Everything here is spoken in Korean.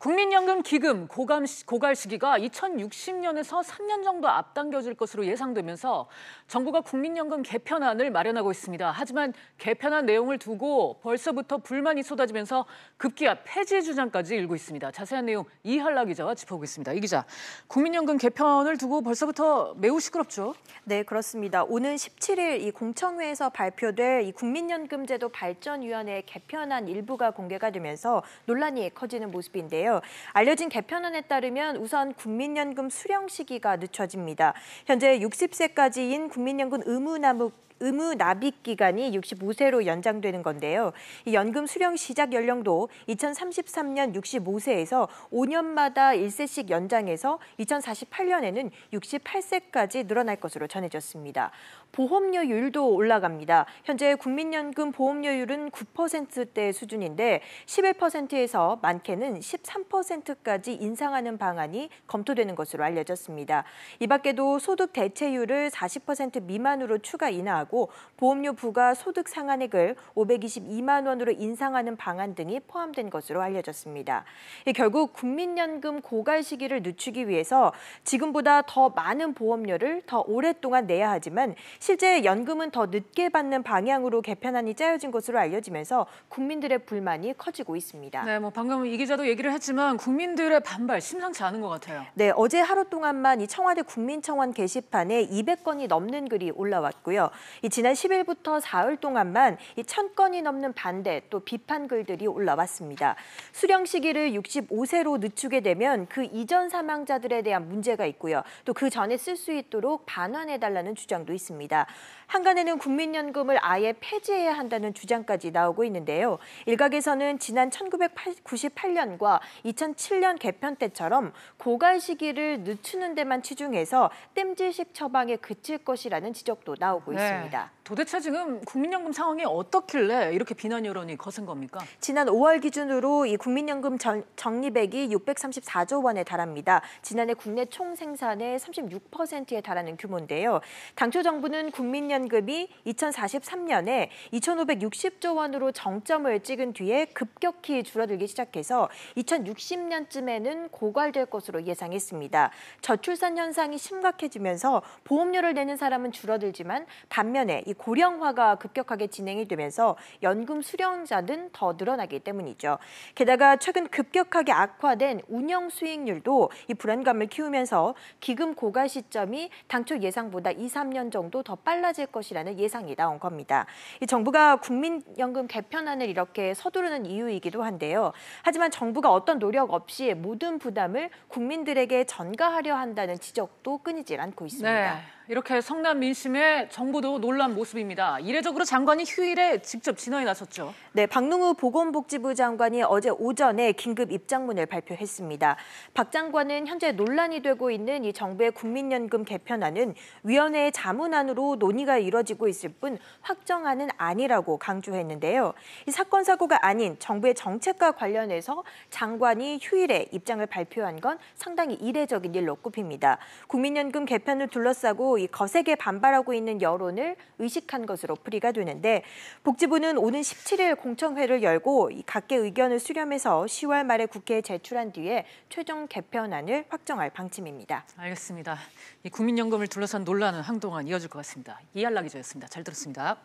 국민연금 기금 고갈 시기가 2060년에서 3년 정도 앞당겨질 것으로 예상되면서 정부가 국민연금 개편안을 마련하고 있습니다. 하지만 개편안 내용을 두고 벌써부터 불만이 쏟아지면서 급기야 폐지 주장까지 일고 있습니다. 자세한 내용 이한라 기자와 짚어보겠습니다. 이 기자, 국민연금 개편을 두고 벌써부터 매우 시끄럽죠? 네, 그렇습니다. 오는 17일 이 공청회에서 발표될 이 국민연금제도 발전위원회 개편안 일부가 공개가 되면서 논란이 커지는 모습인데요. 알려진 개편안에 따르면 우선 국민연금 수령 시기가 늦춰집니다. 현재 60세까지인 국민연금 의무 납입 기간이 65세로 연장되는 건데요. 이 연금 수령 시작 연령도 2033년 65세에서 5년마다 1세씩 연장해서 2048년에는 68세까지 늘어날 것으로 전해졌습니다. 보험료율도 올라갑니다. 현재 국민연금 보험료율은 9%대 수준인데 11%에서 많게는 13%까지 인상하는 방안이 검토되는 것으로 알려졌습니다. 이 밖에도 소득 대체율을 40% 미만으로 추가 인하하고 보험료 부과 소득 상한액을 522만 원으로 인상하는 방안 등이 포함된 것으로 알려졌습니다. 결국 국민연금 고갈 시기를 늦추기 위해서 지금보다 더 많은 보험료를 더 오랫동안 내야 하지만 실제 연금은 더 늦게 받는 방향으로 개편안이 짜여진 것으로 알려지면서 국민들의 불만이 커지고 있습니다. 네, 방금 이 기자도 얘기를 했지만 국민들의 반발 심상치 않은 것 같아요. 네, 어제 하루 동안만 이 청와대 국민청원 게시판에 200건이 넘는 글이 올라왔고요. 지난 10일부터 사흘 동안만 1000건이 넘는 반대 또 비판 글들이 올라왔습니다. 수령 시기를 65세로 늦추게 되면 그 이전 사망자들에 대한 문제가 있고요. 또 그 전에 쓸 수 있도록 반환해달라는 주장도 있습니다. 한간에는 국민연금을 아예 폐지해야 한다는 주장까지 나오고 있는데요. 일각에서는 지난 1998년과 2007년 개편 때처럼 고갈 시기를 늦추는 데만 치중해서 땜질식 처방에 그칠 것이라는 지적도 나오고 있습니다. 도대체 지금 국민연금 상황이 어떻길래 이렇게 비난 여론이 거센 겁니까? 지난 5월 기준으로 이 국민연금 적립액이 634조 원에 달합니다. 지난해 국내 총 생산의 36%에 달하는 규모인데요. 당초 정부는 국민연금이 2043년에 2,560조 원으로 정점을 찍은 뒤에 급격히 줄어들기 시작해서 2060년쯤에는 고갈될 것으로 예상했습니다. 저출산 현상이 심각해지면서 보험료를 내는 사람은 줄어들지만 반면에 이 고령화가 급격하게 진행이 되면서 연금 수령자는 더 늘어나기 때문이죠. 게다가 최근 급격하게 악화된 운영 수익률도 이 불안감을 키우면서 기금 고갈 시점이 당초 예상보다 2-3년 정도 더 빨라질 것이라는 예상이 나온 겁니다. 이 정부가 국민연금 개편안을 이렇게 서두르는 이유이기도 한데요. 하지만 정부가 어떤 노력 없이 모든 부담을 국민들에게 전가하려 한다는 지적도 끊이질 않고 있습니다. 네, 이렇게 성난 민심에 정부도 놀란 모습입니다. 이례적으로 장관이 휴일에 직접 진화에 나섰죠. 네, 박능우 보건복지부 장관이 어제 오전에 긴급 입장문을 발표했습니다. 박 장관은 현재 논란이 되고 있는 이 정부의 국민연금 개편안은 위원회의 자문안으로 논의가 이뤄지고 있을 뿐 확정안은 아니라고 강조했는데요. 이 사건 사고가 아닌 정부의 정책과 관련해서 장관이 휴일에 입장을 발표한 건 상당히 이례적인 일로 꼽힙니다. 국민연금 개편을 둘러싸고 이 거세게 반발하고 있는 여론을 의식한 것으로 풀이가 되는데 복지부는 오는 17일 공청회를 열고 각계 의견을 수렴해서 10월 말에 국회에 제출한 뒤에 최종 개편안을 확정할 방침입니다. 알겠습니다. 이 국민연금을 둘러싼 논란은 한동안 이어질 것 같습니다. 이한라 기자였습니다. 잘 들었습니다.